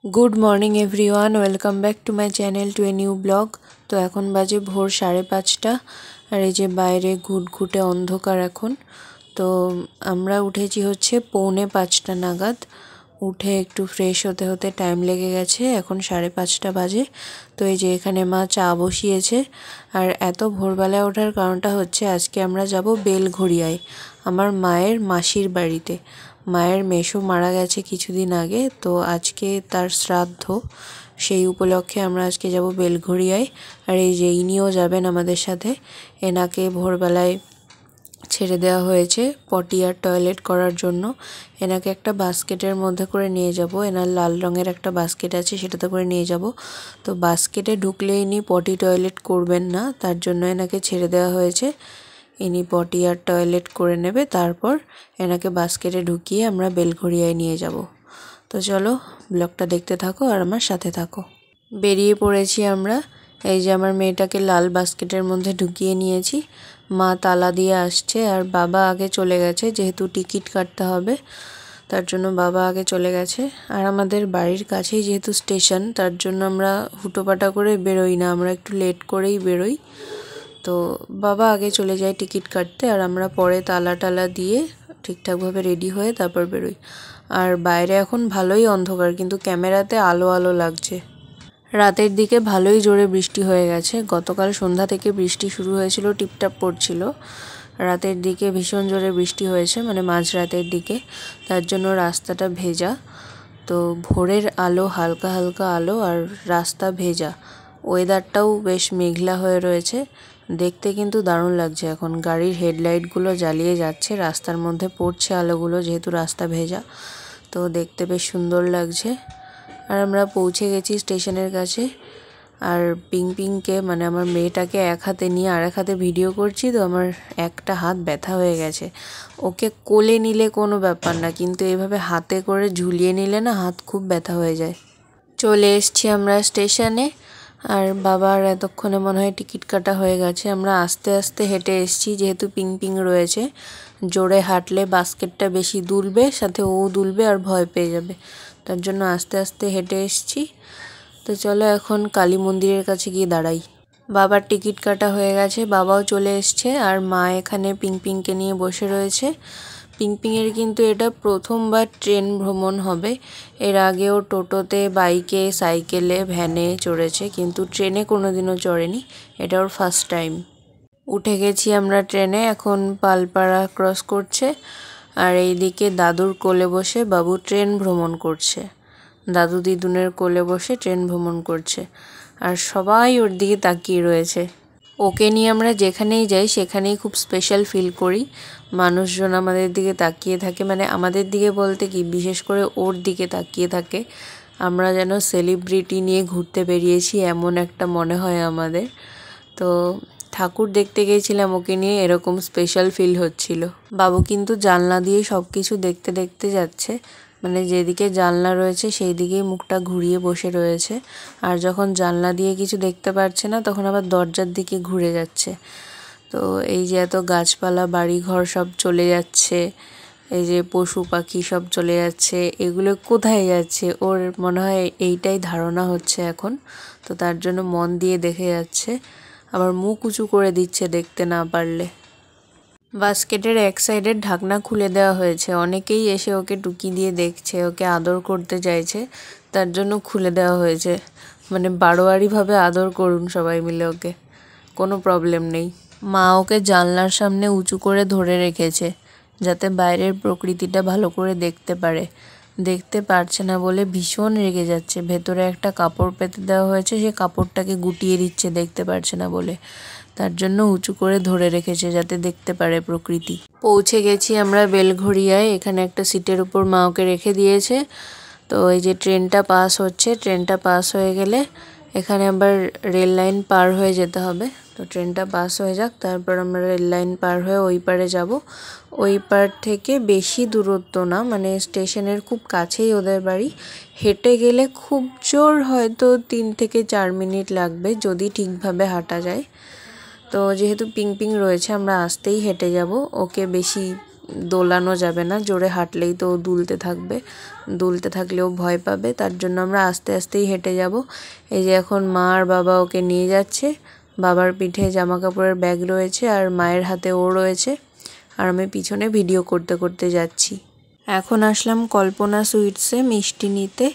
Good morning everyone welcome back to my channel to a new blog. तो एखन बाजे भोर 5:30 और ये जे बाइरे घुटघुटे अंधकार एखन। तो आमरा उठेছি হচ্ছে 4:45 नागाद। उठे एकटू फ्रेश होते होते टाइम लेगे गेছে, এখন 5:30 বাজে। তো এই যে এখানে মা চা বসিয়েছে। আর এত ভোরবেলায় ওঠার কারণটা হচ্ছে আজকে আমরা যাব বেলঘড়িয়ায়, আমার মায়ের মাসির বাড়িতে। মায়ের মেসো মারা গেছে কিছুদিন আগে, তো আজকে তার শ্রাদ্ধ, সেই উপলক্ষে আমরা আজকে যাব বেলঘড়িয়ায়। আর এই যে ইনিও যাবেন আমাদের সাথে। এনাকে ভোরবেলায় ছেড়ে দেওয়া হয়েছে পটি আর টয়লেট করার জন্য। এনাকে একটা বাস্কেটের মধ্যে করে নিয়ে যাব, এনার লাল রঙের একটা বাস্কেট আছে সেটাতে করে নিয়ে যাব। তো বাস্কেটে ঢুকলে ইনি পটি টয়লেট করবেন না, তার জন্য এনাকে ছেড়ে দেওয়া হয়েছে। ইনি পটি আর টয়লেট করে নেবে, তারপর এনাকে বাস্কেটে ঢুকিয়ে আমরা বেলঘড়িয়ায় নিয়ে যাব। তো চলো ব্লগটা দেখতে থাকো আর আমার সাথে থাকো। বেরিয়ে পড়েছি আমরা। এই যে আমার মেয়েটাকে লাল বাস্কেটের মধ্যে ঢুকিয়ে নিয়েছি। মা তালা দিয়ে আসছে আর বাবা আগে চলে গেছে, যেহেতু টিকিট কাটতে হবে তার জন্য বাবা আগে চলে গেছে। আর আমাদের বাড়ির কাছেই যেহেতু স্টেশন, তার জন্য আমরা হুটোপাটা করে বেরোই না, আমরা একটু লেট করেই বেরোই। তো বাবা আগে চলে যায় টিকিট কাটতে, আর আমরা পরে তালা টালা দিয়ে ঠিকঠাকভাবে রেডি হয়ে তারপর বেরোই। আর বাইরে এখন ভালোই অন্ধকার, কিন্তু ক্যামেরাতে আলো আলো লাগছে। রাতের দিকে ভালোই জোরে বৃষ্টি হয়ে গেছে। গতকাল সন্ধ্যা থেকে বৃষ্টি শুরু হয়েছিল, টিপটাপ পড়ছিল। রাতের দিকে ভীষণ জোরে বৃষ্টি হয়েছে, মানে মাঝরাতের দিকে, তার জন্য রাস্তাটা ভেজা। তো ভোরের আলো, হালকা হালকা আলো, আর রাস্তা ভেজা, ওয়েদারটাও বেশ মেঘলা হয়ে রয়েছে। দেখতে কিন্তু দারুণ লাগছে। এখন গাড়ির হেডলাইটগুলো জ্বালিয়ে যাচ্ছে, রাস্তার মধ্যে পড়ছে আলোগুলো, যেহেতু রাস্তা ভেজা, তো দেখতে বেশ সুন্দর লাগছে। আর আমরা পৌঁছে গেছি স্টেশনের কাছে। আর পিংপিংকে, মানে আমার মেয়েটাকে এক হাতে নিয়ে আর এক হাতে ভিডিও করছি, তো আমার একটা হাত ব্যথা হয়ে গেছে। ওকে কোলে নিলে কোনো ব্যাপার না, কিন্তু এভাবে হাতে করে ঝুলিয়ে নিলে না হাত খুব ব্যথা হয়ে যায়। চলে এসছি আমরা স্টেশনে। আর বাবার এতক্ষণে মনে হয় টিকিট কাটা হয়ে গেছে। আমরা আস্তে আস্তে হেঁটে এসছি, যেহেতু পিংপিং রয়েছে। জোরে হাঁটলে বাস্কেটটা বেশি দুলবে, সাথে ও দুলবে আর ভয় পেয়ে যাবে, তার জন্য আস্তে আস্তে হেঁটে এসছি। তো চলো এখন কালী মন্দিরের কাছে গিয়ে দাঁড়াই। বাবার টিকিট কাটা হয়ে গেছে, বাবাও চলে এসছে, আর মা এখানে পিংপিংকে নিয়ে বসে রয়েছে। পিংপিংয়ের কিন্তু এটা প্রথমবার ট্রেন ভ্রমণ হবে। এর আগেও টোটোতে, বাইকে, সাইকেলে, ভ্যানে চড়েছে, কিন্তু ট্রেনে কোনোদিনও চড়েনি। এটা ওর ফার্স্ট টাইম। উঠে গেছি আমরা ট্রেনে, এখন পালপাড়া ক্রস করছে। আর এইদিকে দাদুর কোলে বসে বাবু ট্রেন ভ্রমণ করছে। দাদু দিদুনের কোলে বসে ট্রেন ভ্রমণ করছে, আর সবাই ওর দিকে তাকিয়ে রয়েছে। ওকে নিয়ে আমরা যেখানেই যাই সেখানেই খুব স্পেশাল ফিল করি। মানুষজন আমাদের দিকে তাকিয়ে থাকে, মানে আমাদের দিকে বলতে কি, বিশেষ করে ওর দিকে তাকিয়ে থাকে। আমরা যেন সেলিব্রিটি নিয়ে ঘুরতে বেরিয়েছি এমন একটা মনে হয় আমাদের। তো ঠাকুর দেখতে গিয়েছিলাম ওকে নিয়ে, এরকম স্পেশাল ফিল হচ্ছিল। বাবু কিন্তু জানলা দিয়ে সব কিছু দেখতে দেখতে যাচ্ছে, মানে যেদিকে জানলা রয়েছে সেই দিকেই মুখটা ঘুরিয়ে বসে রয়েছে। আর যখন জানলা দিয়ে কিছু দেখতে পারছে না, তখন আবার দরজার দিকে ঘুরে যাচ্ছে। তো এই যে এত গাছপালা, বাড়িঘর সব চলে যাচ্ছে, এই যে পশু পাখি সব চলে যাচ্ছে, এগুলো কোথায় যাচ্ছে ওর মনে হয় এইটাই ধারণা হচ্ছে এখন। তো তার জন্য মন দিয়ে দেখে যাচ্ছে, আবার মুখ উঁচু করে দিচ্ছে দেখতে না পারলে। বাস্কেটের এক সাইডের ঢাকনা খুলে দেওয়া হয়েছে, অনেকেই এসে ওকে টুকি দিয়ে দেখছে, ওকে আদর করতে চাইছে, তার জন্য খুলে দেওয়া হয়েছে। মানে বাড়োয়ারিভাবে আদর করুন সবাই মিলে ওকে, কোনো প্রবলেম নেই। মা ওকে জানলার সামনে উঁচু করে ধরে রেখেছে, যাতে বাইরের প্রকৃতিটা ভালো করে দেখতে পারে। দেখতে পারছে না বলে ভীষণ রেগে যাচ্ছে। ভেতরে একটা কাপড় পেতে দেওয়া হয়েছে, সে কাপড়টাকে গুটিয়ে দিচ্ছে দেখতে পারছে না বলে, তার জন্য উঁচু করে ধরে রেখেছে যাতে দেখতে পারে প্রকৃতি। পৌঁছে গেছি আমরা বেলঘড়িয়ায়। এখানে একটা সিটের উপর মা ওকে রেখে দিয়েছে। তো এই যে ট্রেনটা পাস হচ্ছে, ট্রেনটা পাস হয়ে গেলে এখানে আবার রেল লাইন পার হয়ে যেতে হবে। তো ট্রেনটা পাস হয়ে যাক, তারপর আমরা রেল লাইন পার হয়ে ওই পারে যাব। ওই পার থেকে বেশি দূরত্ব না, মানে স্টেশনের খুব কাছেই ওদের বাড়ি। হেঁটে গেলে খুব জোর হয়তো 3 থেকে 4 মিনিট লাগবে, যদি ঠিকভাবে হাঁটা যায়। তো যেহেতু পিংপিং রয়েছে, আমরা আস্তেই হেঁটে যাব, ওকে বেশি দোলানো যাবে না, জোরে হাঁটলেই তো দুলতে থাকবে, দুলতে থাকলেও ভয় পাবে। তার জন্য আমরা আস্তে আস্তেই হেঁটে যাব। এই যে এখন মা আর বাবা ওকে নিয়ে যাচ্ছে, বাবার পিঠে জামা কাপড়ের ব্যাগ রয়েছে আর মায়ের হাতে ও রয়েছে, আর আমি পিছনে ভিডিও করতে করতে যাচ্ছি। এখন আসলাম কল্পনা সুইটসে মিষ্টি নিতে।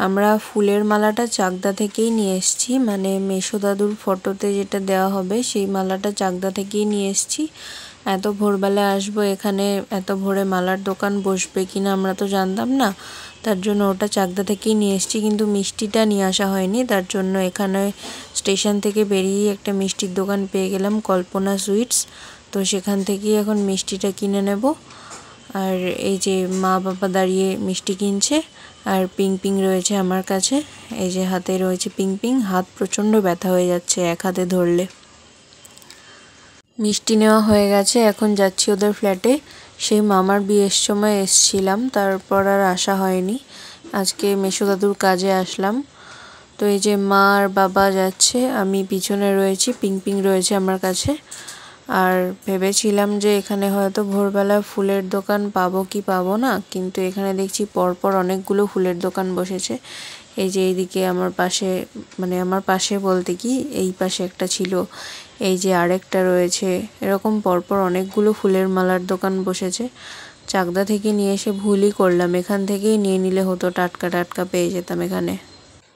আমরা ফুলের মালাটা চাকদা থেকেই নিয়ে এসেছি, মানে মেসো দাদুর ফটোতে যেটা দেওয়া হবে সেই মালাটা চাকদা থেকেই নিয়ে এসেছি। এত ভোরবেলায় আসবো এখানে, এত ভোরে মালার দোকান বসবে কিনা আমরা তো জানতাম না, তার জন্য ওটা চাকদা থেকেই নিয়ে এসেছি, কিন্তু মিষ্টিটা নিয়ে আসা হয়নি। তার জন্য এখানে স্টেশন থেকে বেরিয়েই একটা মিষ্টির দোকান পেয়ে গেলাম, কল্পনা সুইটস। তো সেখান থেকেই এখন মিষ্টিটা কিনে নেব। আর এই যে মা বাবা দাঁড়িয়ে মিষ্টি কিনছে, আর পিং পিং রয়েছে আমার কাছে, এই যে হাতে রয়েছে পিং পিং। হাত প্রচণ্ড ব্যথা হয়ে যাচ্ছে এক হাতে ধরলে। মিষ্টি নেওয়া হয়ে গেছে, এখন যাচ্ছি ওদের ফ্ল্যাটে। সেই মামার বিয়ের সময় এসছিলাম, তারপর আর আসা হয়নি। আজকে মেসো দাদুর কাজে আসলাম। তো এই যে মা আর বাবা যাচ্ছে, আমি পিছনে রয়েছি, পিং পিং রয়েছে আমার কাছে। আর ভেবেছিলাম যে এখানে হয়তো ভোরবেলা ফুলের দোকান পাবো কি পাবো না, কিন্তু এখানে দেখছি পরপর অনেকগুলো ফুলের দোকান বসেছে। এই যে এইদিকে আমার পাশে, মানে আমার পাশে বলতে কি এই পাশে একটা ছিল, এই যে আরেকটা রয়েছে, এরকম পরপর অনেকগুলো ফুলের মালার দোকান বসেছে। চাকদা থেকে নিয়ে এসে ভুলই করলাম, এখান থেকেই নিয়ে নিলে হতো, টাটকা টাটকা পেয়ে যেতাম এখানে।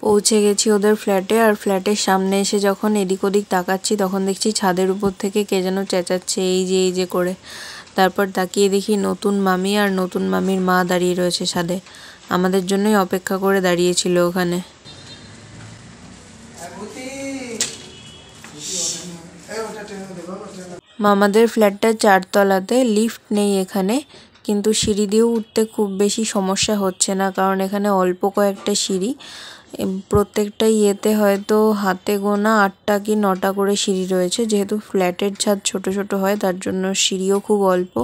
পৌঁছে গেছি ওদের ফ্ল্যাটে, আর ফ্ল্যাটের সামনে এসে যখন এদিক ওদিক তাকাচ্ছি তখন দেখছি ছাদের উপর থেকে কে যেন চেঁচাচ্ছে এই যে করে। তারপর তাকিয়ে দেখি নতুন মামি আর নতুন মামির মা দাঁড়িয়ে রয়েছে ছাদে, আমাদের জন্যই অপেক্ষা করে দাঁড়িয়েছিল ওখানে। মামাদের ফ্ল্যাটটা 4 তলাতে, লিফট নেই এখানে, কিন্তু সিঁড়ি দিয়েও উঠতে খুব বেশি সমস্যা হচ্ছে না, কারণ এখানে অল্প কয়েকটা সিঁড়ি। প্রত্যেকটা ইয়েতে হয়তো হাতে গোনা 8টা কি 9টা করে সিঁড়ি রয়েছে, যেহেতু ফ্ল্যাটের ছাদ ছোট ছোট হয় তার জন্য সিঁড়িও খুব অল্প।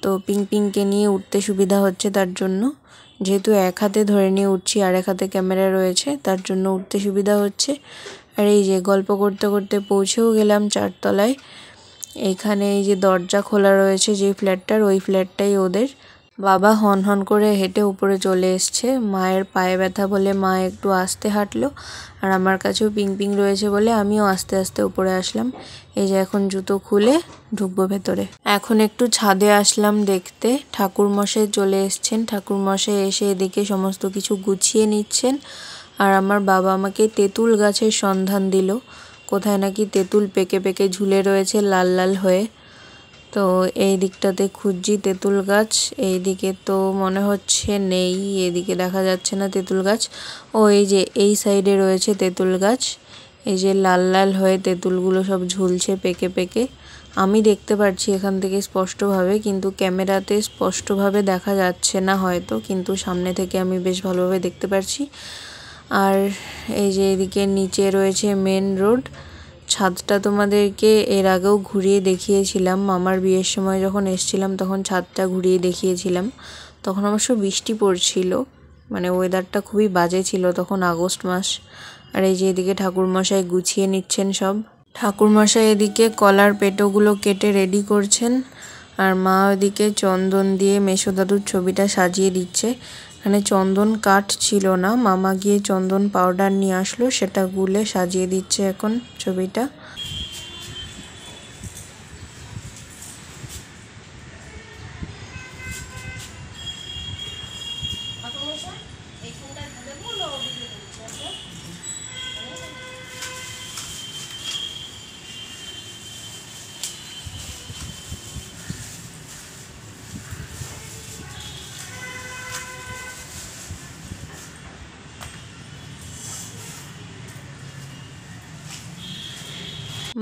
তো পিং পিংকে নিয়ে উঠতে সুবিধা হচ্ছে, তার জন্য যেহেতু এক হাতে ধরে নিয়ে উঠছি আর এক হাতে ক্যামেরা রয়েছে, তার জন্য উঠতে সুবিধা হচ্ছে। আর এই যে গল্প করতে করতে পৌঁছেও গেলাম 4 তলায়। এইখানে এই যে দরজা খোলা রয়েছে যে ফ্ল্যাটটার, ওই ফ্ল্যাটটাই ওদের। বাবা হন হন করে হেঁটে উপরে চলে এসছে, মায়ের পায়ে ব্যথা বলে মা একটু আস্তে হাঁটলো, আর আমার কাছেও পিং পিং রয়েছে বলে আমিও আস্তে আস্তে উপরে আসলাম। এই যে এখন জুতো খুলে ঢুকবো ভেতরে। এখন একটু ছাদে আসলাম দেখতে, ঠাকুরমশাই চলে এসছেন। ঠাকুরমশাই এসে এদিকে সমস্ত কিছু গুছিয়ে নিচ্ছেন, আর আমার বাবা আমাকে তেঁতুল গাছের সন্ধান দিল, কোথায় নাকি তেঁতুল পেকে পেকে ঝুলে রয়েছে লাল লাল হয়ে। তো এই দিকটাতে খুঁজছি তেঁতুল গাছ, এই দিকে তো মনে হচ্ছে নেই, এদিকে দেখা যাচ্ছে না তেঁতুল গাছ। ও এই যে এই সাইডে রয়েছে তেঁতুল গাছ, এই যে লাল লাল হয়ে তেঁতুলগুলো সব ঝুলছে পেকে পেকে। আমি দেখতে পাচ্ছি এখান থেকে স্পষ্টভাবে, কিন্তু ক্যামেরাতে স্পষ্টভাবে দেখা যাচ্ছে না হয়তো, কিন্তু সামনে থেকে আমি বেশ ভালোভাবে দেখতে পাচ্ছি। আর এই যে এদিকে নিচে রয়েছে মেন রোড। ছাদটা তোমাদেরকে এর আগেও ঘুরিয়ে দেখিয়েছিলাম, মামার বিয়ের সময় যখন এসেছিলাম তখন ছাদটা ঘুরিয়ে দেখিয়েছিলাম। তখন অবশ্য বৃষ্টি পড়ছিল, মানে ওয়েদারটা খুবই বাজে ছিল তখন, আগস্ট মাস। আর এই যে এদিকে ঠাকুরমশাই গুছিয়ে নিচ্ছেন সব। ঠাকুরমশাই এদিকে কলার পেটোগুলো কেটে রেডি করছেন, আর মা ওদিকে চন্দন দিয়ে মেসো দাদুর ছবিটা সাজিয়ে দিচ্ছে। এখানে চন্দন কাঠ ছিল না, মামা গিয়ে চন্দন পাউডার নিয়ে আসলো, সেটা গুলে সাজিয়ে দিচ্ছে এখন ছবিটা।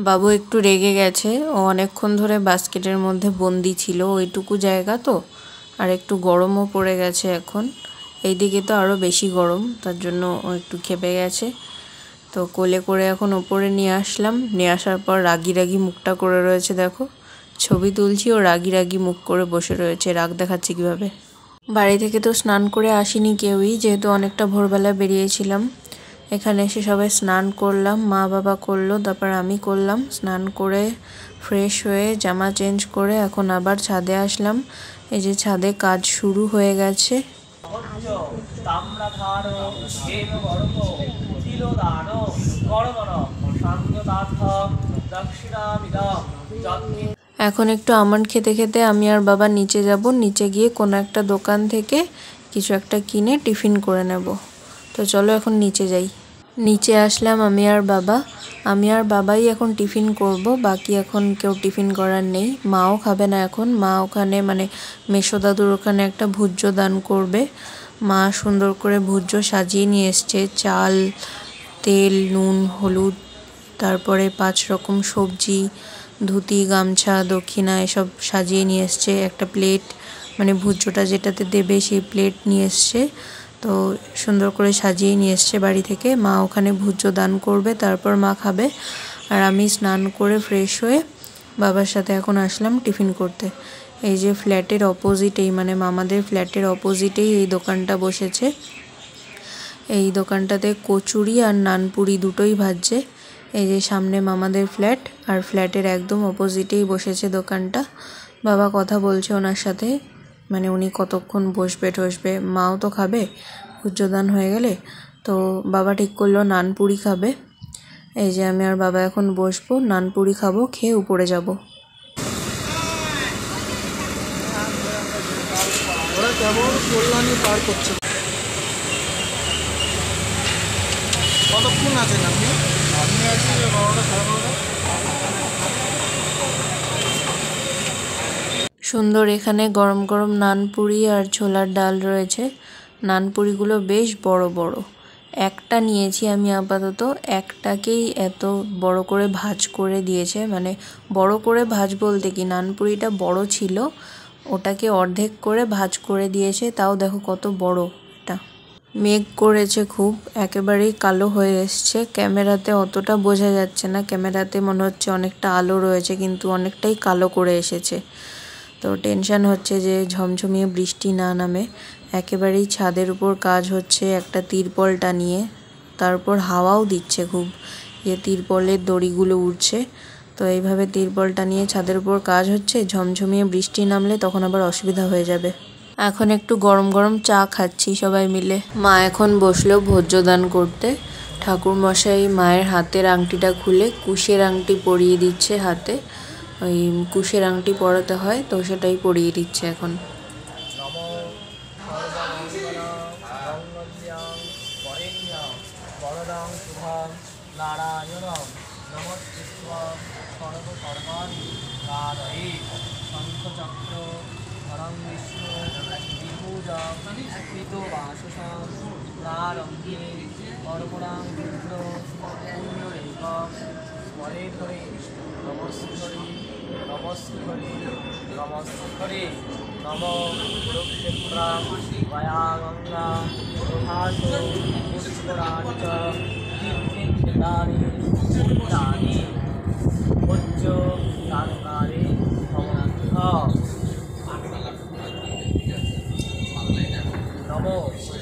বাবু একটু রেগে গেছে, ও অনেকক্ষণ ধরে বাস্কেটের মধ্যে বন্দি ছিল, ওইটুকু জায়গা তো, আর একটু গরমও পড়ে গেছে এখন। এইদিকে তো আরও বেশি গরম, তার জন্য ও একটু ক্ষেপে গেছে। তো কোলে করে এখন ওপরে নিয়ে আসলাম, নিয়ে আসার পর রাগি রাগি মুখটা করে রয়েছে, দেখো ছবি তুলছি ও রাগি রাগি মুখ করে বসে রয়েছে, রাগ দেখাচ্ছে কীভাবে। বাড়ি থেকে তো স্নান করে আসিনি কেউই, যেহেতু অনেকটা ভোরবেলা বেরিয়েছিলাম। এখানে এসে সবাই স্নান করলাম, মা বাবা করলো, তারপর আমি করলাম। স্নান করে ফ্রেশ হয়ে জামা চেঞ্জ করে এখন আবার ছাদে আসলাম। এই যে ছাদে কাজ শুরু হয়ে গেছে। এখন একটু আমন্ড খেতে খেতে আমি আর বাবা নিচে যাব। নিচে গিয়ে কোনো একটা দোকান থেকে কিছু একটা কিনে টিফিন করে নেব। তো চলো এখন নিচে যাই। নিচে আসলাম আমি আর বাবাই এখন টিফিন করব, বাকি এখন কেউ টিফিন করার নেই। মাও খাবে না এখন, মা ওখানে মানে মেসো দাদুর ওখানে একটা ভুজ্য দান করবে। মা সুন্দর করে ভুজ্য সাজিয়ে নিয়ে এসছে, চাল, তেল, নুন, হলুদ, তারপরে 5 রকম সবজি, ধুতি, গামছা, দক্ষিণা এসব সাজিয়ে নিয়ে এসছে। একটা প্লেট মানে ভুজ্যটা যেটাতে দেবে সেই প্লেট নিয়ে এসছে। তো সুন্দর করে সাজিয়ে নিয়ে এসছে বাড়ি থেকে। মা ওখানে ভুজ্য দান করবে, তারপর মা খাবে। আর আমি স্নান করে ফ্রেশ হয়ে বাবার সাথে এখন আসলাম টিফিন করতে। এই যে ফ্ল্যাটের অপোজিটেই মানে মামাদের ফ্ল্যাটের অপোজিটেই এই দোকানটা বসেছে। এই দোকানটাতে কচুরি আর নানপুরি দুটোই ভাজছে। এই যে সামনে মামাদের ফ্ল্যাট, আর ফ্ল্যাটের একদম অপোজিটেই বসেছে দোকানটা। বাবা কথা বলছে ওনার সাথে, মানে উনি কতক্ষণ বসবে টসবে, মাও তো খাবে ভুজ্যদান হয়ে গেলে। তো বাবা ঠিক করলো নানপুরি খাবে। এই যে আমি আর বাবা এখন বসবো, নানপুরি খাবো, খেয়ে উপরে যাব। কতক্ষণ আছেন আপনি? আমি আছি 12টা 12:30। সুন্দর এখানে গরম গরম নানপুরি আর ছোলার ডাল রয়েছে। নানপুরিগুলো বেশ বড় বড়। একটা নিয়েছি আমি আপাতত, একটাকেই এত বড় করে ভাজ করে দিয়েছে। মানে বড় করে ভাজ বলতে কি, নানপুরিটা বড় ছিল, ওটাকে অর্ধেক করে ভাজ করে দিয়েছে। তাও দেখো কত বড় এটা। মেঘ করেছে খুব, একেবারেই কালো হয়ে এসছে। ক্যামেরাতে অতটা বোঝা যাচ্ছে না, ক্যামেরাতে মনে হচ্ছে অনেকটা আলো রয়েছে, কিন্তু অনেকটাই কালো করে এসেছে। তো টেনশন হচ্ছে যে ঝমঝমিয়ে বৃষ্টি না নামে। একেবারেই ছাদের উপর কাজ হচ্ছে একটা তিরপল টানিয়ে, তারপর হাওয়াও দিচ্ছে খুব, যে তিরপলের দড়িগুলো উড়ছে। তো এইভাবে তিরপল টানিয়ে ছাদের উপর কাজ হচ্ছে। ঝমঝমিয়ে বৃষ্টি নামলে তখন আবার অসুবিধা হয়ে যাবে। এখন একটু গরম গরম চা খাচ্ছি সবাই মিলে। মা এখন বসলো ভোজ্যদান করতে। ঠাকুর মশাই মায়ের হাতের আংটিটা খুলে কুশের আংটি পরিয়ে দিচ্ছে হাতে। ওই কুশের আংটি পরাতে হয়, তো সেটাই পরিয়ে দিচ্ছে এখন। নমস্করি নমস্করি নম কুরুক্ষেত্রা গয়া গঙ্গা প্রভাস পুষ্করাণি চ তীর্থক্ষেত্রাণি পুণ্যানি ভোজ্য দানকারে ভবন্ত্য। নমো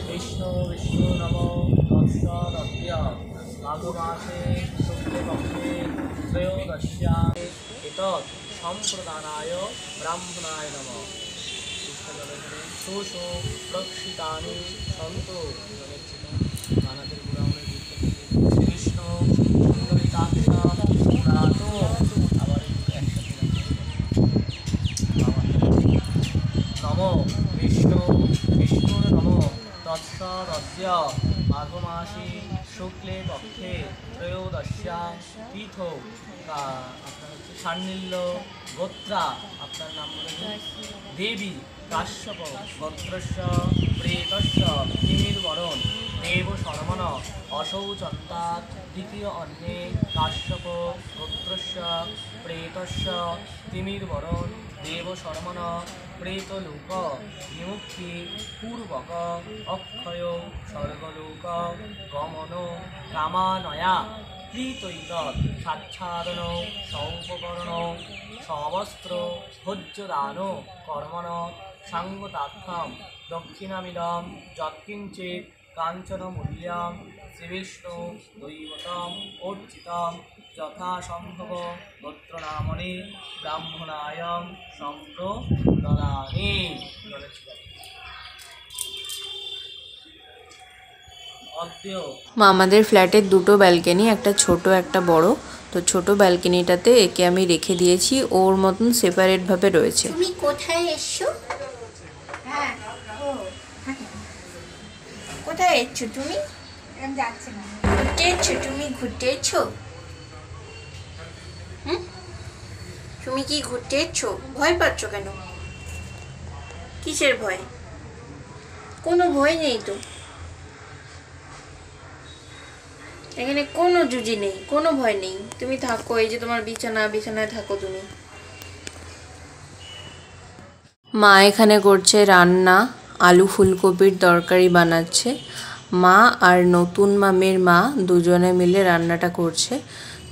বিষ্ণু বিষ্ণু নমো তৎসদদ্য মাঘ মাসে শুক্লপক্ষে ত্রয়োদশ্যাম এতৎ সম্প্রদানায় ব্রাহ্মণায় নমঃ। সুষু প্রক্ষিতানি সন্তু বানাতের গুণাগুণের কৃষ্ণ সুন্দরিতাক্ষ প্রাতো। আবার নমো বিষ্ণু বিষ্ণুর নমো তৎসদস্য মাঘ মাসে শুক্লে পক্ষে ত্রয়োদশ্যাং তিথ আপনার হচ্ছে সান্নিল্য গোত্রা, আপনার নাম বলেছেন দেবী কাশ্যপ গোত্রস্য প্রেতস্য তিমির্বরণ দেব শর্মণ অশৌচন্তাৎ দ্বিতীয় অন্যে কাশ্যপ গোত্রস্য প্রেতস্য তিমির্বরণ দেব শর্মণ প্রেতলোক বিমুক্তি পূর্বক অক্ষয় স্বর্গলোক গমন কামানয়া কৃতৈতৎ সাচ্ছাদন সৌপকরণ সবস্ত্র ভোজ্যদান কর্মণ সাঙ্গতার্থম দক্ষিণামিদম যৎকিঞ্চিৎ काञ्चनमूल्यां श्रीविष्णु दैवताम् अर्चितां यथा सम्भव गोत्रनामनि ब्राह्मणाय सम्प्रददामि। আমাদের ফ্ল্যাটের দুটো ব্যালকনি, একটা ছোট একটা বড়। তো ছোট ব্যালকনিটাতে একে আমি রেখে দিয়েছি, ওর মতন সেপারেট ভাবে রয়েছে। তুমি কোথায় এসছো? হ্যাঁ, ও কোথায় এসছো তুমি? আমি যাচ্ছি না। ঘুরতে এসছো তুমি? ঘুরতে এসছো? তুমি কি ঘুরতে এসছো? ভয় পাচ্ছ কেন? কিসের ভয়? কোনো ভয় নেই তো, এখানে কোনো জুজি নেই, কোনো ভয় নেই। তুমি থাকো, এই যে তোমার বিছানায় থাকো তুমি। মা এখানে করছে রান্না, আলু ফুলকপির তরকারি বানাচ্ছে। মা আর নতুন মামির মা দুজনে মিলে রান্নাটা করছে।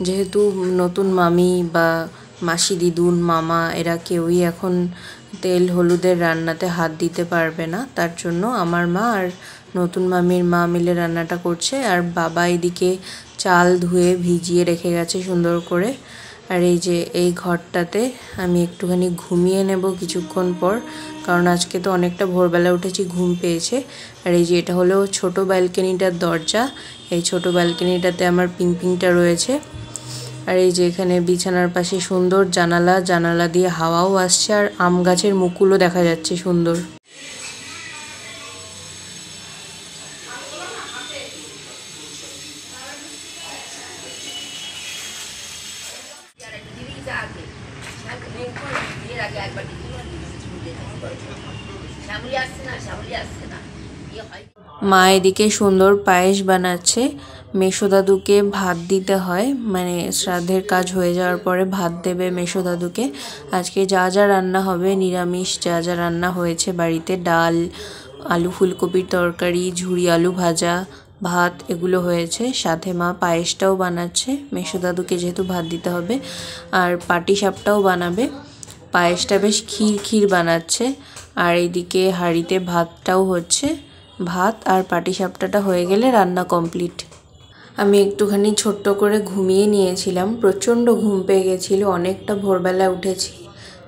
যেহেতু নতুন মামি বা মাসি দিদুন মামা এরা কেউই এখন তেল হলুদের রান্নাতে হাত দিতে পারবে না, তার জন্য আমার মা আর নতুন মামির মা মিলে রান্নাটা করছে। আর বাবা এদিকে চাল ধুয়ে ভিজিয়ে রেখে গেছে সুন্দর করে। আর এই যে এই ঘরটাতে আমি একটুখানি ঘুমিয়ে নেব কিছুক্ষণ পর, কারণ আজকে তো অনেকটা ভোরবেলা উঠেছি, ঘুম পেয়েছে। আর এই যে এটা হলো ছোট ব্যালকনিটার দরজা। এই ছোট ব্যালকনিটাতে আমার পিংপিংটা রয়েছে। আর এই যে এখানে বিছানার পাশে সুন্দর জানালা দিয়ে হাওয়াও আসছে, আর আম গাছের মুকুলও দেখা যাচ্ছে সুন্দর। মা এদিকে সুন্দর পায়েস বানাচ্ছে। মেসোদাদুকে ভাত দিতে হয়, মানে শ্রাদ্ধের কাজ হয়ে যাওয়ার পরে ভাত দেবে মেসোদাদুকে। আজকে যা যা রান্না হবে, নিরামিষ যা যা রান্না হয়েছে বাড়িতে, ডাল, আলু ফুলকপির তরকারি, ঝুরি আলু ভাজা, ভাত, এগুলো হয়েছে। সাথে মা পায়েসটাও বানাচ্ছে মেসোদাদুকে, যেহেতু ভাত দিতে হবে। আর পাটিসাপটাও বানাবে। পায়েসটা বেশ ক্ষীর বানাচ্ছে। আর এইদিকে হাঁড়িতে ভাতটাও হচ্ছে। ভাত আর পাটিসাপটাটা হয়ে গেলে রান্না কমপ্লিট। আমি একটুখানি ছোট্ট করে ঘুমিয়ে নিয়েছিলাম, প্রচণ্ড ঘুম পেয়ে গেছিলো, অনেকটা ভোরবেলা উঠেছি,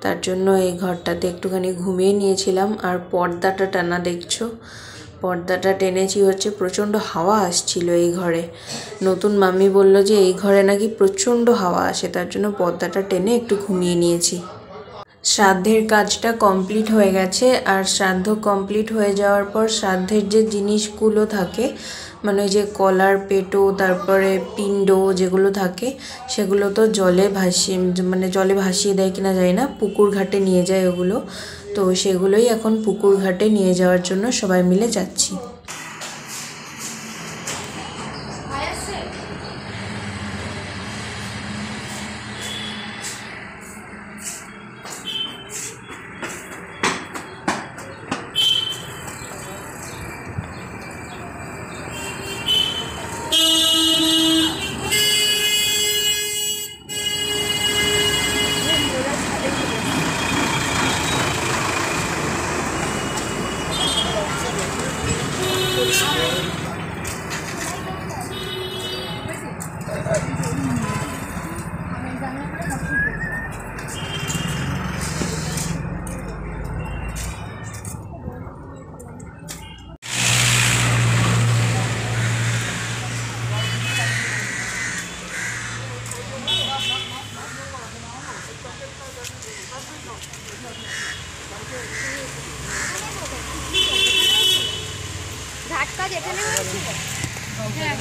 তার জন্য এই ঘরটাতে একটুখানি ঘুমিয়ে নিয়েছিলাম। আর পর্দাটা টানা দেখছো, পর্দাটা টেনেছি হচ্ছে, প্রচণ্ড হাওয়া আসছিল এই ঘরে। নতুন মামি বলল যে এই ঘরে নাকি প্রচণ্ড হাওয়া আসে, তার জন্য পর্দাটা টেনে একটু ঘুমিয়ে নিয়েছি। শ্রাদ্ধের কাজটা কমপ্লিট হয়ে গেছে। আর শ্রাদ্ধ কমপ্লিট হয়ে যাওয়ার পর শ্রাদ্ধের যে জিনিসগুলো থাকে, মানে যে কলার পেটো, তারপরে পিণ্ড যেগুলো থাকে, সেগুলো তো জলে ভাসিয়ে দেয় কিনা যায় না, পুকুর ঘাটে নিয়ে যায় ওগুলো। তো সেগুলোই এখন পুকুর ঘাটে নিয়ে যাওয়ার জন্য সবাই মিলে যাচ্ছি। ঝাটকা যেখানে হয়েছিল, হ্যাঁ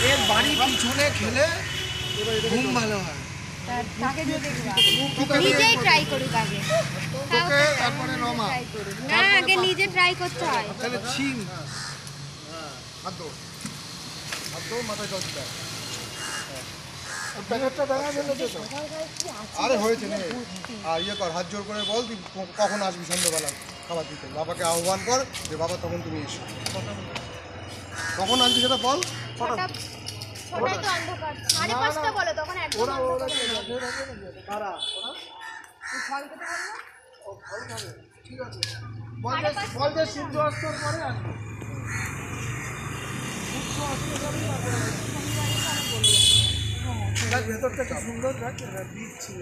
এর বাড়ি পিছনে খেলে ঘুম ভালো হয়। নিজেই ট্রাই করুক আগে, তারপরে রমা না আগে নিজে ট্রাই করতে হয়। তাহলে ছিন হাত মাথায় জল দিতে প্যাকেটটা দেখা গেল তো। আরে হয়েছে না, আর ইয়ে কর, হাত জোর করে বল তুই কখন আসবি সন্ধ্যাবেলা খাবার দিতে, বাবাকে আহ্বান কর যে বাবা তখন তুমি এসো, কখন আসবি সেটা বল। ওটাই তো অন্ধকার, 5:30 বলো, তখন একদম অন্ধকার হয়ে যাবে। ঠিক আছে, বলতে সূর্য অস্তর পরে আসবে। ভেতরটা কি সুন্দর, বীজ ছিল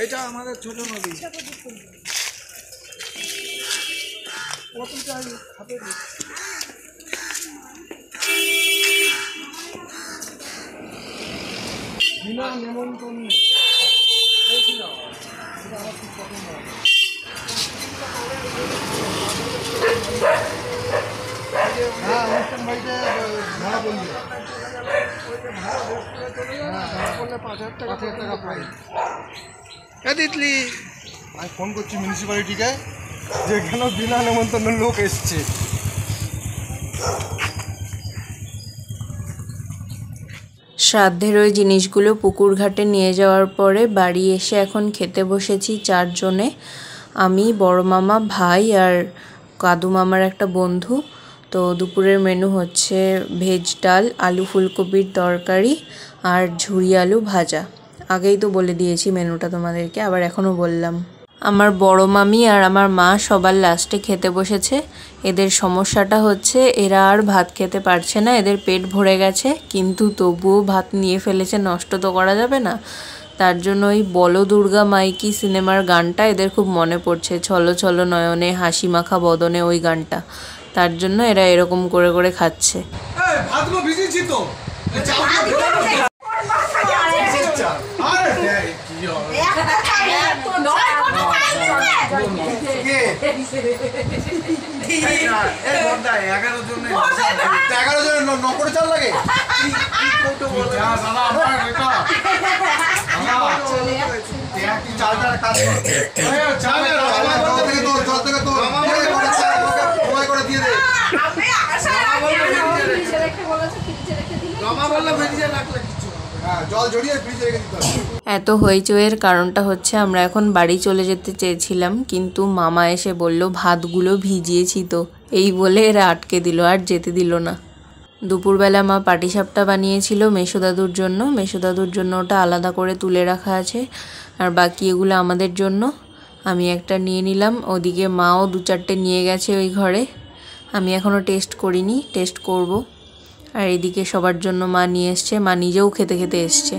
এটা আমাদের ছোট নদী। কত চাই খাবে বিনা নেমন্তন্ন হয়েছিলাম, সেটা আমার খুব পছন্দ হয়। হ্যাঁ, অনুষ্ঠান বাড়িতে ভাড়া করলি, ভাড়া করলে 5,000 টাকা পাই। দিতলি আমি ফোন করছি মিউনিসিপ্যালিটিকে, যেখানে বিনা নেমন্তন্ন লোক এসছে। শ্রাদ্ধের ওই জিনিসগুলো পুকুর ঘাটে নিয়ে যাওয়ার পরে বাড়ি এসে এখন খেতে বসেছি 4 জনে, আমি, বড় মামা, ভাই আর কাদু মামার একটা বন্ধু। তো দুপুরের মেনু হচ্ছে ভেজ ডাল, আলু ফুলকপির তরকারি আর ঝুরি আলু ভাজা। আগেই তো বলে দিয়েছি মেনুটা তোমাদেরকে, আবার এখনও বললাম। আমার বড় মামি আর আমার মা সবার লাস্টে খেতে বসেছে। এদের সমস্যাটা হচ্ছে এরা আর ভাত খেতে পারছে না, এদের পেট ভরে গেছে, কিন্তু তবুও ভাত নিয়ে ফেলেছে, নষ্ট তো করা যাবে না। তার জন্য ওই বলো দুর্গা মাইকি সিনেমার গানটা এদের খুব মনে পড়ছে, ছলো ছলো নয়নে হাসি মাখা বদনে, ওই গানটা। তার জন্য এরা এরকম করে করে খাচ্ছে। ভাতগুলো ভিজিয়েছি তো, এত হইচইয়ের কারণটা হচ্ছে আমরা এখন বাড়ি চলে যেতে চেয়েছিলাম, কিন্তু মামা এসে বলল ভাতগুলো ভিজিয়েছি তো, এই বলে এরা আটকে দিল, আর যেতে দিল না। দুপুরবেলা মা পাটিসাপটা বানিয়েছিল মেসোদাদুর জন্য, মেসোদাদুর জন্য ওটা আলাদা করে তুলে রাখা আছে, আর বাকি এগুলো আমাদের জন্য। আমি একটা নিয়ে নিলাম, ওদিকে মাও 2-4টে নিয়ে গেছে ওই ঘরে। আমি এখনও টেস্ট করিনি, টেস্ট করব। আর এদিকে সবার জন্য মা নিয়ে এসছে, মা নিজেও খেতে খেতে এসছে।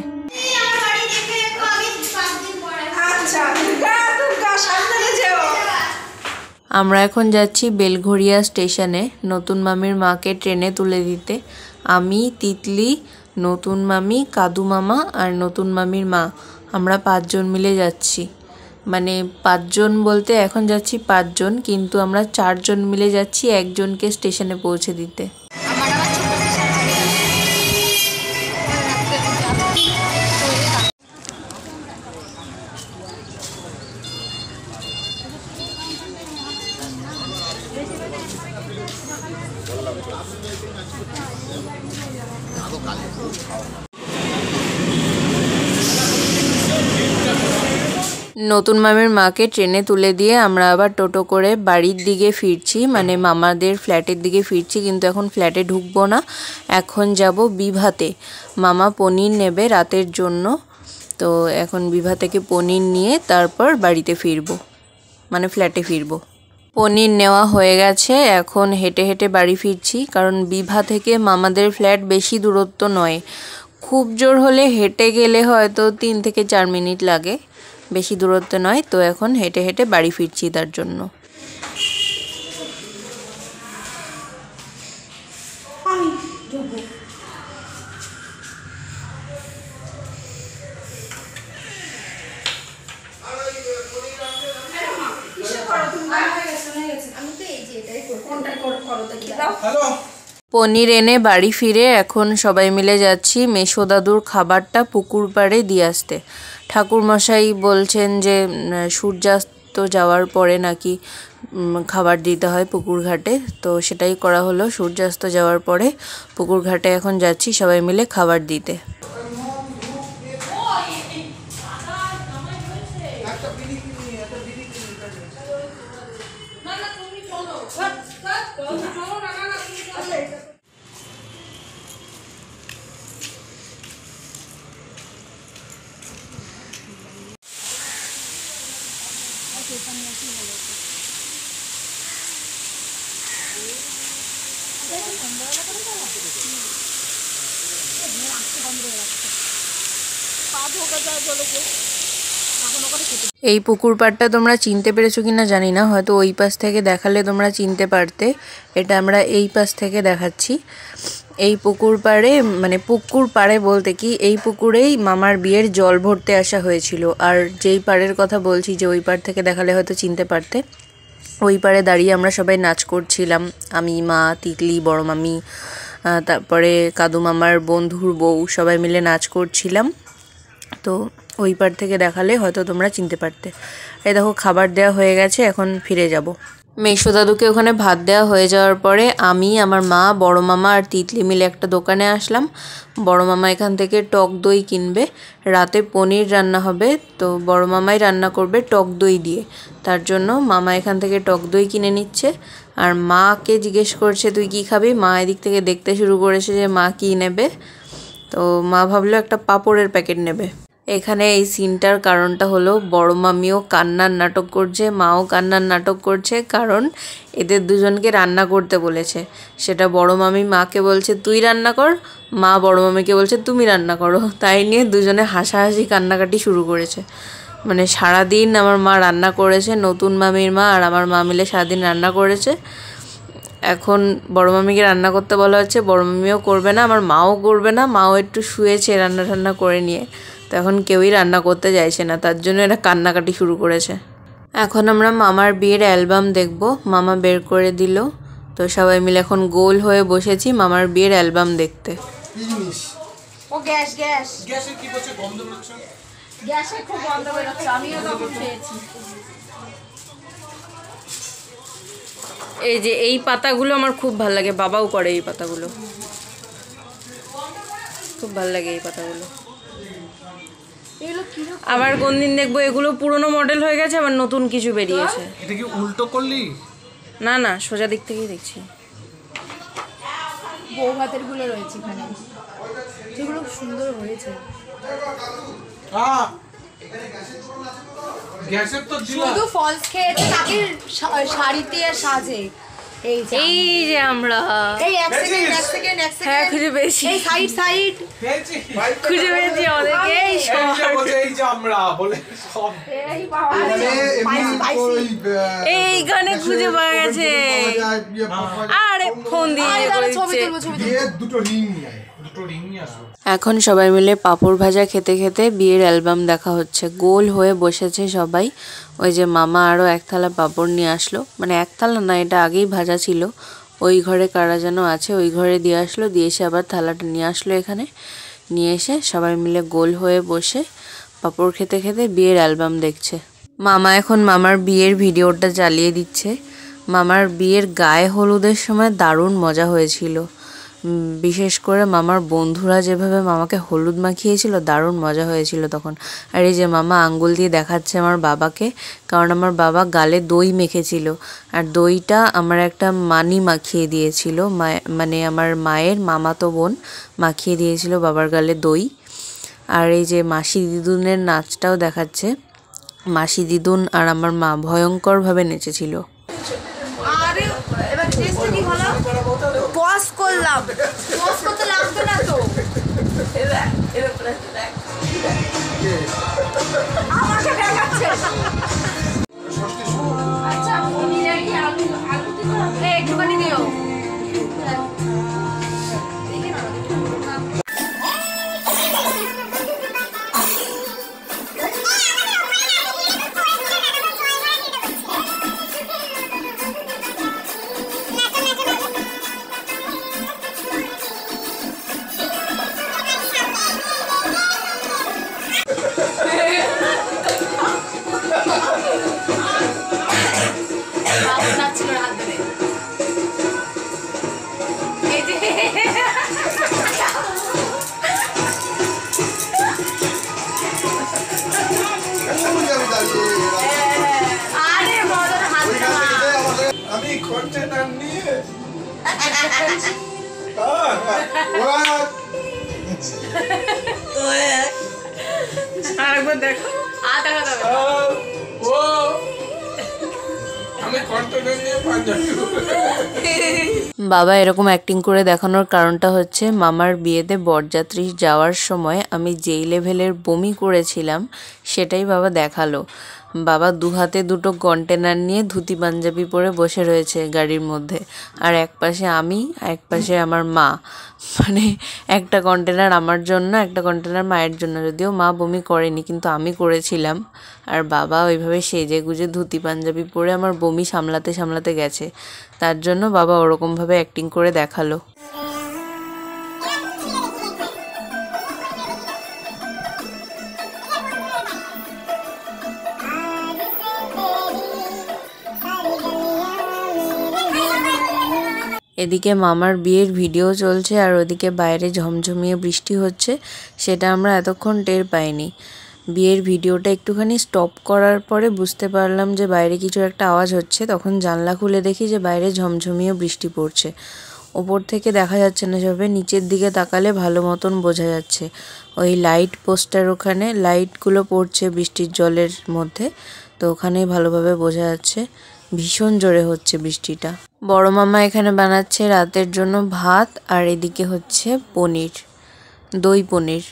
আমরা এখন যাচ্ছি বেলঘরিয়া স্টেশনে নতুন মামির মাকে ট্রেনে তুলে দিতে। আমি, তিতলি, নতুন মামি, কাদু মামা আর নতুন মামির মা, আমরা 5 জন মিলে যাচ্ছি। মানে 5 জন বলতে এখন যাচ্ছি 5 জন, কিন্তু আমরা 4 জন মিলে যাচ্ছি একজনকে স্টেশনে পৌঁছে দিতে। নতুন মামির মাকে ট্রেনে তুলে দিয়ে আমরা আবার টোটো করে বাড়ির দিকে ফিরছি, মানে মামাদের ফ্ল্যাটের দিকে ফিরছি। কিন্তু এখন ফ্ল্যাটে ঢুকবো না, এখন যাব বিভাতে। মামা পনির নেবে রাতের জন্য, তো এখন বিভা থেকে পনির নিয়ে তারপর বাড়িতে ফিরবো, মানে ফ্ল্যাটে ফিরবো। পনির নেওয়া হয়ে গেছে, এখন হেঁটে হেঁটে বাড়ি ফিরছি, কারণ বিভা থেকে মামাদের ফ্ল্যাট বেশি দূরত্ব নয়, খুব জোর হলে হেঁটে গেলে হয়তো 3 থেকে 4 মিনিট লাগে, বেশি দূরত্ব নয়। তো এখন হেঁটে হেঁটে বাড়ি ফিরছি তার জন্য। পনির এনে বাড়ি ফিরে এখন সবাই মিলে যাচ্ছি মেসোদাদুর খাবারটা পুকুর পাড়ে দিয়ে আসতে। ঠাকুরমশাই বলছেন যে সূর্যাস্ত যাওয়ার পরে নাকি খাবার দিতে হয় পুকুর ঘাটে, তো সেটাই করা হলো। সূর্যাস্ত যাওয়ার পরে পুকুর ঘাটে এখন যাচ্ছি সবাই মিলে খাবার দিতে। এই পুকুর পাড়টা তোমরা চিনতে পেরেছো কিনা জানি না, হয়তো ওই পাশ থেকে দেখালে তোমরা চিনতে পারতে। এটা আমরা এই পাশ থেকে দেখাচ্ছি। এই পুকুর পাড়ে, মানে পুকুর পাড়ে বলতে কি, এই পুকুরেই মামার বিয়ের জল ভরতে আসা হয়েছিল। আর যেই পাড়ের কথা বলছি, যে ওই পাড় থেকে দেখালে হয়তো চিনতে পারতে, ওই পাড়ে দাঁড়িয়ে আমরা সবাই নাচ করছিলাম। আমি, মা, তিতলি, বড় মামি, তারপরে কাদু মামার বন্ধুর বউ, সবাই মিলে নাচ করছিলাম। তো ওই পাড় থেকে দেখালে হয়তো তোমরা চিনতে পারতে। এই দেখো খাবার দেওয়া হয়ে গেছে, এখন ফিরে যাব। মেসো দাদুকে ওখানে ভাত দেওয়া হয়ে যাওয়ার পরে আমি, আমার মা, বড় মামা আর তিতলি মিলে একটা দোকানে আসলাম। বড় মামা এখান থেকে টক দই কিনবে। রাতে পনির রান্না হবে, তো বড় মামাই রান্না করবে টক দই দিয়ে। তার জন্য মামা এখান থেকে টক দই কিনে নিচ্ছে। আর মাকে জিজ্ঞেস করছে তুই কি খাবি। মা এদিক থেকে দেখতে শুরু করেছে যে মা কী নেবে। তো মা ভাবলো একটা পাঁপড়ের প্যাকেট নেবে। এখানে এই সিনটার কারণটা হলো বড় মামিও কান্নার নাটক করছে, মাও কান্নার নাটক করছে, কারণ এদের দুজনকে রান্না করতে বলেছে। সেটা বড় মামি মাকে বলছে তুই রান্না কর, মা বড় মামিকে বলছে তুমি রান্না করো। তাই নিয়ে দুজনে হাসাহাসি কান্নাকাটি শুরু করেছে। মানে সারাদিন আমার মা রান্না করেছে, নতুন মামির মা আর আমার মা মিলে সারাদিন রান্না করেছে। এখন বড় মামিকে রান্না করতে বলা হচ্ছে, বড় মামিও করবে না, আমার মাও করবে না। মাও একটু শুয়েছে রান্না টান্না করে নিয়ে। তো এখন কেউই রান্না করতে চাইছে না, তার জন্য এরা কান্নাকাটি শুরু করেছে। এখন আমরা মামার বিয়ের অ্যালবাম দেখব। মামা বের করে দিল, তো সবাই মিলে এখন গোল হয়ে বসেছি মামার বিয়ের অ্যালবাম দেখতে। কি জিনিস? ও গ্যাস গ্যাস গ্যাসে কি করছে? গন্ধ বেরোচ্ছে। গ্যাসে খুব গন্ধ বেরোচ্ছে, আমিও তখন খেয়েছি। এই যে এই পাতাগুলো আমার খুব ভালো লাগে, বাবাও করে এই পাতাগুলো, খুব ভালো লাগে এই পাতাগুলো। আবার কোন দিন দেখবো এগুলো পুরনো মডেল হয়ে গেছে, আবার নতুন কিছু বেরিয়েছে। এটা কি উল্টো করলি? না না, সোজা দিক থেকেই দেখছি। বউ ভাতের গুলো রয়েছে এখানে, যেগুলো সুন্দর হয়েছে। গ্যাসের তো শুধু ফলস খেয়েছে, তাকে শাড়িতে সাজে। এই যে আমরা এক সেকেন্ড হ্যাঁ খুঁজে পেয়েছি, এই সাইড খুঁজে পেয়েছি আমাদেরকে। এই যে আমরা বলে সব এইখানে খুঁজে পাওয়া গেছে। আরে ফোন দিয়ে দুটো রিং নিয়ে এখন সবাই মিলে পাঁপড় ভাজা খেতে খেতে বিয়ের অ্যালবাম দেখা হচ্ছে। গোল হয়ে বসেছে সবাই। ওই যে মামা আরও এক থালা পাঁপড় নিয়ে আসলো, মানে এক থালা না, এটা আগেই ভাজা ছিল। ওই ঘরে কারা যেন আছে, ওই ঘরে দিয়ে আসলো, দিয়ে এসে আবার থালাটা নিয়ে আসলো এখানে। নিয়ে এসে সবাই মিলে গোল হয়ে বসে পাঁপড় খেতে খেতে বিয়ের অ্যালবাম দেখছে। মামা এখন মামার বিয়ের ভিডিওটা চালিয়ে দিচ্ছে। মামার বিয়ের গায়ে হলুদের সময় দারুণ মজা হয়েছিল। বিশেষ করে মামার বন্ধুরা যেভাবে মামাকে হলুদ মাখিয়েছিল, দারুণ মজা হয়েছিল তখন। আর এই যে মামা আঙ্গুল দিয়ে দেখাচ্ছে আমার বাবাকে, কারণ আমার বাবা গালে দই মেখেছিল। আর দইটা আমার একটা মানি মাখিয়ে দিয়েছিল, মানে আমার মায়ের মামাতো বোন মাখিয়ে দিয়েছিল বাবার গালে দই। আর এই যে মাসি দিদুনের নাচটাও দেখাচ্ছে। মাসি দিদুন আর আমার মা ভয়ঙ্করভাবে নেচেছিল। পজ করলাম, পজ করতে লাগতো না তো। আমাকে দেখাচ্ছে। আচ্ছা পনিরে কি আলু দিতে হবে? একটুখানি দিও। আমি কন্টেনার নিয়ে আরেকবার দেখো। ও বাবা এরকম অ্যাক্টিং করে দেখানোর কারণটা হচ্ছে মামার বিয়েতে বরযাত্রী যাওয়ার সময় আমি যেই লেভেলের বমি করেছিলাম সেটাই বাবা দেখালো। বাবা দু হাতে দুটো কন্টেনার নিয়ে ধুতি পাঞ্জাবি পরে বসে রয়েছে গাড়ির মধ্যে, আর এক পাশে আমি, এক পাশে আমার মা। মানে একটা কন্টেনার আমার জন্য, একটা কন্টেনার মায়ের জন্য। যদিও মা বমি করেনি, কিন্তু আমি করেছিলাম। আর বাবা ওইভাবে সেজে গুজে ধুতি পাঞ্জাবি পরে আমার বমি সামলাতে সামলাতে গেছে। তার জন্য বাবা ওরকমভাবে অ্যাক্টিং করে দেখালো। এদিকে মামার বিয়ের ভিডিও চলছে আর ওদিকে বাইরে ঝমঝমিয়ে বৃষ্টি হচ্ছে, সেটা আমরা এতক্ষণ টের পাইনি। বিয়ের ভিডিওটা একটুখানি স্টপ করার পরে বুঝতে পারলাম যে বাইরে কিছু একটা আওয়াজ হচ্ছে। তখন জানলা খুলে দেখি যে বাইরে ঝমঝমিয়ে বৃষ্টি পড়ছে। ওপর থেকে দেখা যাচ্ছে না, সবে নিচের দিকে তাকালে ভালো মতন বোঝা যাচ্ছে। ওই লাইট পোস্টার ওখানে লাইটগুলো পড়ছে বৃষ্টির জলের মধ্যে, তো ওখানেই ভালোভাবে বোঝা যাচ্ছে। ভীষণ জোরে হচ্ছে বৃষ্টিটা। বড় মামা এখানে বানাচ্ছে রাতের জন্য ভাত, আর এদিকে হচ্ছে পনির, দই পনির।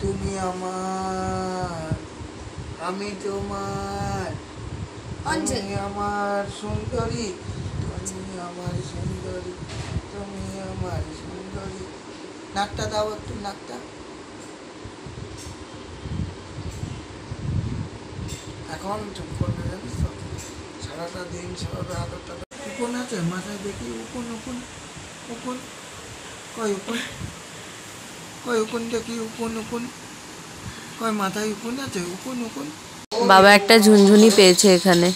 তুমি আমার, আমি তোমার, তুমি আমার সুন্দরী, তুমি আমার সুন্দরী, তুমি আমার সুন্দরী। নাকটা দাও একটু, নাকটা। এখন চুপ করবে, জানিস তো, সারাটা দিন সেভাবে আদরটা। উকুন আছে মাথায়, দেখি উকুন, উকুন, উকুন, কয় উকুন, কয় উকুন দেখি, উকুন, উকুন, কয় মাথায় উকুন আছে, উকুন, উকুন। বাবা একটা ঝুনঝুনি পেয়েছে এখানে।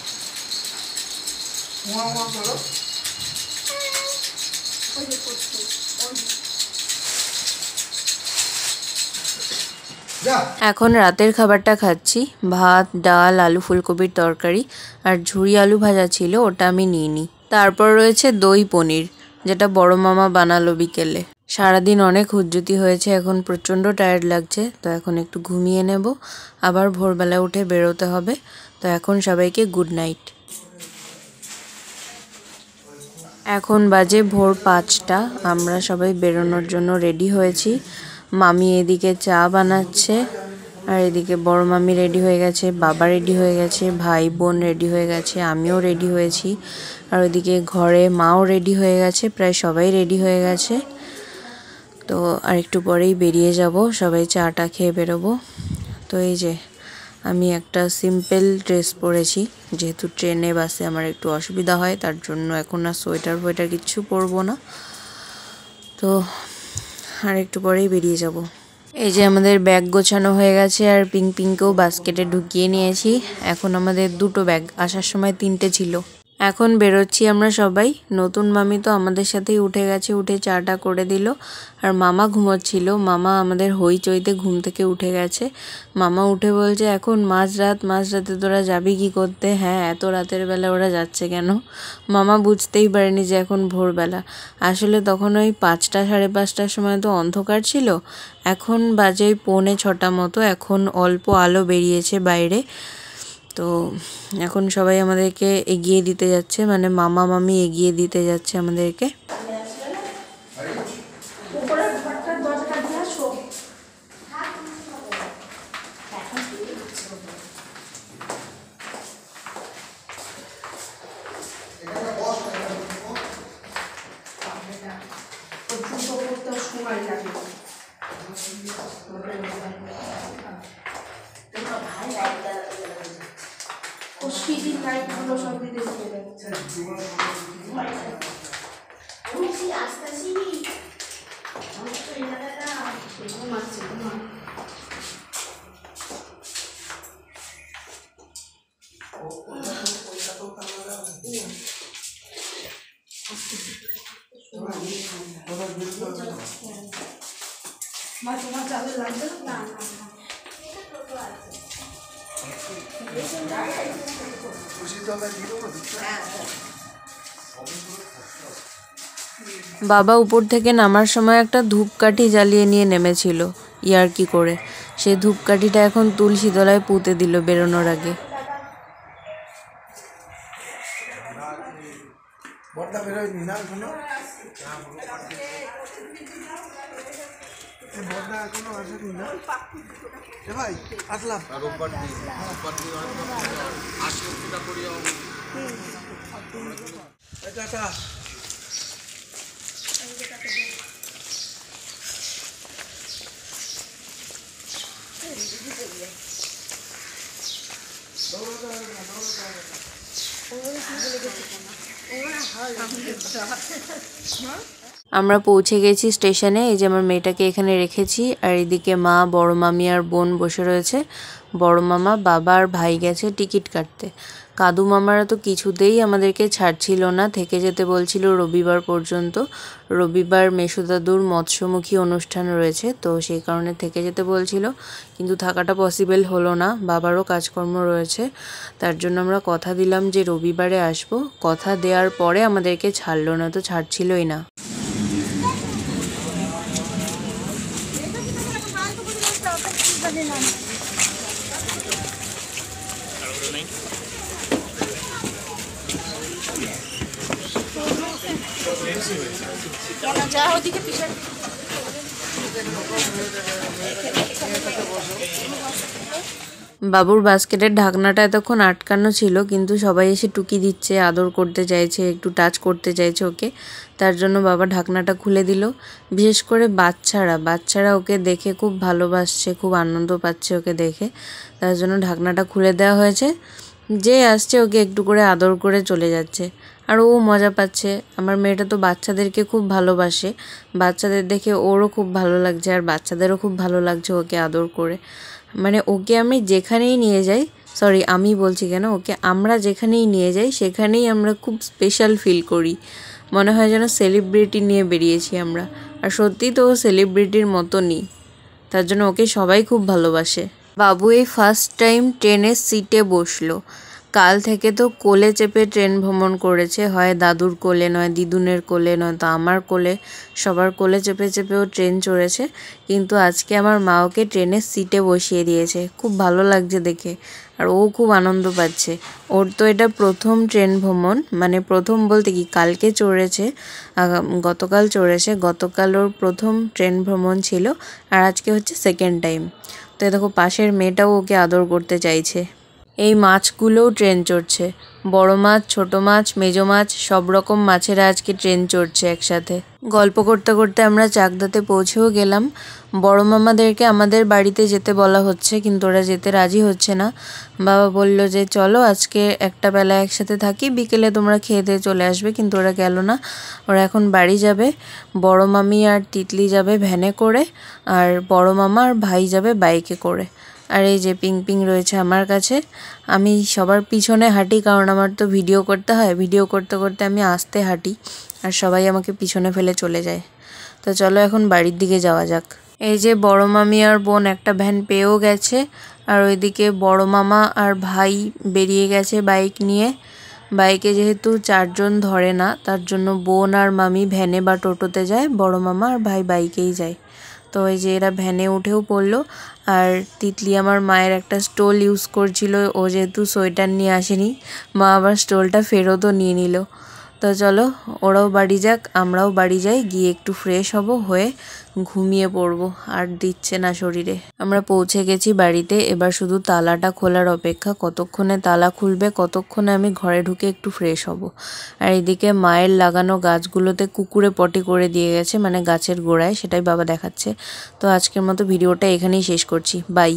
এখন রাতের খাবারটা খাচ্ছি, ভাত, ডাল, আলু ফুলকপির তরকারি আর ঝুরি আলু ভাজা ছিল, ওটা আমি নিইনি। তারপর রয়েছে দই পনির, যেটা বড় মামা বানালো বিকেলে। সারাদিন অনেক হুজ্জুতি হয়েছে, এখন প্রচণ্ড টায়ার্ড লাগছে, তো এখন একটু ঘুমিয়ে নেব, আবার ভোরবেলা উঠে বেরোতে হবে। তো এখন সবাইকে গুড নাইট। এখন বাজে ভোর 5টা, আমরা সবাই বেরোনোর জন্য রেডি হয়েছি। মামি এদিকে চা বানাচ্ছে, আর এদিকে বড় মামি রেডি হয়ে গেছে, বাবা রেডি হয়ে গেছে, ভাই বোন রেডি হয়ে গেছে, আমিও রেডি হয়েছি। আর ওইদিকে ঘরে মাও রেডি হয়ে গেছে, প্রায় সবাই রেডি হয়ে গেছে। তো আর একটু পরেই বেরিয়ে যাব, সবাই চাটা খেয়ে বেরোবো। তো এই যে আমি একটা সিম্পল ড্রেস পরেছি, যেহেতু ট্রেনে বাসে আমার একটু অসুবিধা হয়, তার জন্য এখন আর সোয়েটার ফোয়েটার কিচ্ছু পরবো না। তো আর একটু পরেই বেরিয়ে যাব। এই যে আমাদের ব্যাগ গোছানো হয়ে গেছে, আর পিঙ্কেও বাস্কেটে ঢুকিয়ে নিয়েছি। এখন আমাদের দুটো ব্যাগ, আসার সময় 3টে ছিল। এখন বেরোচ্ছি আমরা সবাই। নতুন মামি তো আমাদের সাথেই উঠে গেছে, উঠে চাটা করে দিল। আর মামা ঘুমোচ্ছিল, মামা আমাদের হইচইতে ঘুম থেকে উঠে গেছে। মামা উঠে বলছে, এখন মাঝরাতে তোরা যাবি কি করতে? হ্যাঁ, এত রাতের বেলা ওরা যাচ্ছে কেন? মামা বুঝতেই পারেনি যে এখন ভোরবেলা। আসলে তখন ওই 5টা সাড়ে 5টার সময় তো অন্ধকার ছিল। এখন বাজে 5:45 মতো, এখন অল্প আলো বেরিয়েছে বাইরে। তো এখন সবাই আমাদেরকে এগিয়ে দিতে যাচ্ছে, মানে মামা মামি এগিয়ে দিতে যাচ্ছে আমাদেরকে। বাবা উপর থেকে নামার সময় একটা ধূপকাঠি জ্বালিয়ে নিয়ে নেমেছিল ইয়ার্কি করে। সেই ধূপকাঠিটা এখন তুলসী তলায় পুঁতে দিল বেরোনোর আগে। বড়টা বেরোয়নি না এখনো? বড়টা এখনো আসেনি না? এ ভাই আসলাম। টাটা। আমরা পৌঁছে গেছি স্টেশনে। এই যে আমার মেয়েটাকে এখানে রেখেছি, আর এদিকে মা, বড় মামি আর বোন বসে রয়েছে। বড় মামা, বাবা আর ভাই গেছে টিকিট কাটতে। কাদু মামারা তো কিছুতেই আমাদেরকে ছাড়ছিল না, থেকে যেতে বলছিল রবিবার পর্যন্ত। রবিবার মেসোদাদুর মৎস্যমুখী অনুষ্ঠান রয়েছে, তো সেই কারণে থেকে যেতে বলছিল, কিন্তু থাকাটা পসিবল হলো না, বাবারও কাজকর্ম রয়েছে। তার জন্য আমরা কথা দিলাম যে রবিবারে আসবো। কথা দেওয়ার পরে আমাদেরকে ছাড়লো না, তো ছাড়ছিলই না। বাবুর বাস্কেটের ঢাকনাটা এতক্ষণ আটকানো ছিল, কিন্তু সবাই এসে টুকি দিচ্ছে, আদর করতে চাইছে, একটু টাচ করতে চাইছে ওকে। তার জন্য বাবা ঢাকনাটা খুলে দিল। বিশেষ করে বাচ্চারা ওকে দেখে খুব ভালোবাসছে, খুব আনন্দ পাচ্ছে ওকে দেখে। তার জন্য ঢাকনাটা খুলে দেওয়া হয়েছে। যে আসছে ওকে একটু করে আদর করে চলে যাচ্ছে, আর ও মজা পাচ্ছে। আমার মেয়েটা তো বাচ্চাদেরকে খুব ভালোবাসে, বাচ্চাদের দেখে ওরও খুব ভালো লাগছে, আর বাচ্চাদেরও খুব ভালো লাগছে ওকে আদর করে। মানে ওকে আমি যেখানেই নিয়ে যাই, আমি বলছি কেন, ওকে আমরা যেখানেই নিয়ে যাই সেখানেই আমরা খুব স্পেশাল ফিল করি। মনে হয় যেন সেলিব্রিটি নিয়ে বেরিয়েছি আমরা। আর সত্যিই তো ও সেলিব্রিটির মতনই, তার জন্য ওকে সবাই খুব ভালোবাসে। বাবু এই ফার্স্ট টাইম ট্রেনের সিটে বসলো। কাল থেকে তো কোলে চেপে ট্রেন ভ্রমণ করেছে, হয় দাদুর কোলে, নয় দিদুনের কোলে, নয় তো আমার কোলে। সবার কোলে চেপে চেপেও ট্রেন চড়েছে, কিন্তু আজকে আমার মা ওকে ট্রেনের সিটে বসিয়ে দিয়েছে। খুব ভালো লাগছে দেখে, আর ও খুব আনন্দ পাচ্ছে। ওর তো এটা প্রথম ট্রেন ভ্রমণ, মানে প্রথম বলতে কি কালকে চড়েছে, গতকাল চড়েছে। গতকাল ওর প্রথম ট্রেন ভ্রমণ ছিল, আর আজকে হচ্ছে সেকেন্ড টাইম। তো দেখো পাশের মেয়েটাও ওকে আদর করতে চাইছে। এই মাছগুলোও ট্রেন চড়ছে, বড় মাছ, ছোট মাছ, মেজো মাছ, সব রকম মাছেরা আজকে ট্রেন চড়ছে একসাথে। গল্প করতে করতে আমরা চাকদাতে পৌঁছেও গেলাম। বড় মামাদেরকে আমাদের বাড়িতে যেতে বলা হচ্ছে, কিন্তু ওরা যেতে রাজি হচ্ছে না। বাবা বলল যে চলো আজকে একটা বেলা একসাথে থাকি, বিকেলে তোমরা খেয়ে দিয়ে চলে আসবে, কিন্তু ওরা গেল না। ওরা এখন বাড়ি যাবে। বড় মামি আর তিতলি যাবে ভ্যানে করে, আর বড় মামা আর ভাই যাবে বাইকে করে। আর এই যে পিং রয়েছে আমার কাছে। আমি সবার পিছনে হাঁটি, কারণ আমার তো ভিডিও করতে হয়। ভিডিও করতে করতে আমি আস্তে হাঁটি, আর সবাই আমাকে পিছনে ফেলে চলে যায়। তো চলো এখন বাড়ির দিকে যাওয়া যাক। এই যে বড় মামি আর বোন একটা ভ্যান পেয়েও গেছে, আর ওইদিকে বড় মামা আর ভাই বেরিয়ে গেছে বাইক নিয়ে। বাইকে যেহেতু 4 জন ধরে না, তার জন্য বোন আর মামি ভ্যানে বা টোটোতে যায়, বড় মামা আর ভাই বাইকেই যায়। তো এই যে এরা ভ্যানে উঠেও পড়লো। আর তিতলি আমার মায়ের একটা স্টোল ইউজ করছিল, ও যেহেতু সোয়েটার নিয়ে আসেনি, মা আবার স্টোলটা ফেরতও নিয়ে নিল। তো চলো ওরাও বাড়ি যাক, আমরাও বাড়ি যাই, গিয়ে একটু ফ্রেশ হব, হয়ে ঘুমিয়ে পড়বো। আর দিচ্ছে না শরীরে। আমরা পৌঁছে গেছি বাড়িতে, এবার শুধু তালাটা খোলার অপেক্ষা। কতক্ষণে তালা খুলবে, কতক্ষণে আমি ঘরে ঢুকে একটু ফ্রেশ হব। আর এদিকে মায়ের লাগানো গাছগুলোতে কুকুরে পটি করে দিয়ে গেছে, মানে গাছের গোড়ায়, সেটাই বাবা দেখাচ্ছে। তো আজকের মতো ভিডিওটা এখানেই শেষ করছি, বাই।